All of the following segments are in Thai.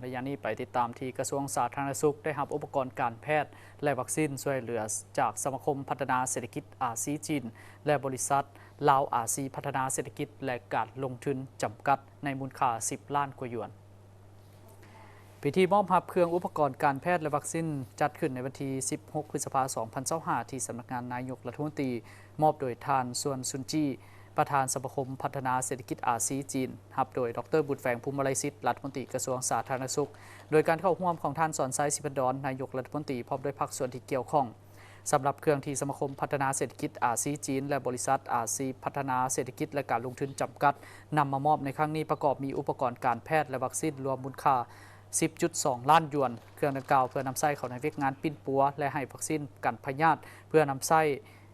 ระยะนี้ไปติดตามที่กระทรวงสาธารณสุขได้รับอุปกรณ์การแพทย์และวัคซีนช่วยเหลือจากสมาคมพัฒนาเศรษฐกิจอาซีจีนและบริษัทลาวอาซีพัฒนาเศรษฐกิจและการลงทุนจำกัดในมูลค่า10 ล้านกว่าหยวนพิธีมอบรับเครื่องอุปกรณ์การแพทย์และวัคซีนจัดขึ้นในวันที่16 พฤษภาคม 2025 ที่สำนักงานนายกรัฐมนตรีมอบโดยทานส่วนซุนจี้ประธานสมาคมพัฒนาเศรษฐกิจอาซีจีนรับโดยดร.บุญแฝงภูมิไลสิทธิ์รัฐมนตรีกระทรวงสาธารณสุขโดยการเข้าร่วมของท่านสอนไซสิพันดอนนายกรัฐมนตรีพร้อมด้วยภาคส่วนที่เกี่ยวข้องสำหรับเครื่องที่สมาคมพัฒนาเศรษฐกิจอาซีจีนและบริษัทอาซีพัฒนาเศรษฐกิจและการลงทุนจำกัดนำมามอบในครั้งนี้ประกอบมีอุปกรณ์การแพทย์และวัคซีนรวมมูลค่า 10.2 ล้านหยวนเครื่องดังกล่าวเพื่อนำไส้เข้าในเวียกงานปิ้นปัวและให้วัคซีนกันพยาธิเพื่อนำไส้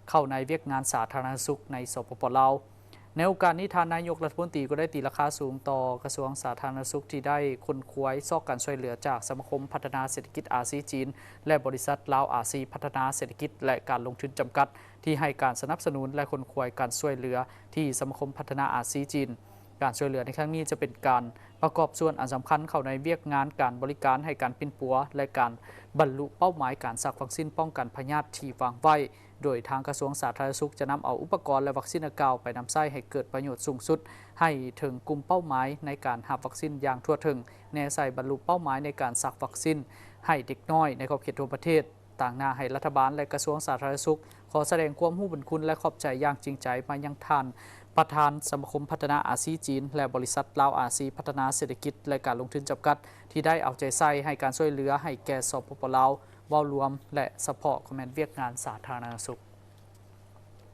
เข้าในเวียกงานสาธารณสุขในสปป.ลาวในโอกาสนี้ทานนายกรัฐมนตรีก็ได้ตีราคาสูงต่อกระทรวงสาธารณสุขที่ได้คนควยซอกการช่วยเหลือจากสมาคมพัฒนาเศรษฐกิจอาซีจีนและบริษัทลาวอาซีพัฒนาเศรษฐกิจและการลงทุนจำกัดที่ให้การสนับสนุนและคนควยการช่วยเหลือที่สมาคมพัฒนาอาซีจีนการช่วยเหลือในครั้งนี้จะเป็นการประกอบส่วนอันสำคัญเข้าในเวียกงานการบริการให้การปิ้นปัวและการบรรลุเป้าหมายการสักวัคซีนป้องกันพยาธิที่วางไว้โดยทางกระทรวงสาธารณสุขจะนำเอาอุปกรณ์และวัคซีนดังกล่าวไปนำไส้ให้เกิดประโยชน์สูงสุดให้ถึงกลุ่มเป้าหมายในการหาวัคซีนอย่างทั่วถึงแนวใส่บรรลุเป้าหมายในการสักวัคซีนให้เด็กน้อยในขอบเขตทั่วประเทศต่างหน้าให้รัฐบาลและกระทรวงสาธารณสุขขอแสดงความรู้บุญคุณและขอบใจอย่างจริงใจมายังท่านประธานสมาคมพัฒนาอาซีจีนและบริษัทลาวอาซีพัฒนาเศรษฐกิจและการลงทุนจำกัดที่ได้เอาใจใส่ให้การช่วยเหลือให้แก่สปป.ลาวเว้ารวมและสปอร์ตคอมเมนต์เวียกงานสาธารณสุข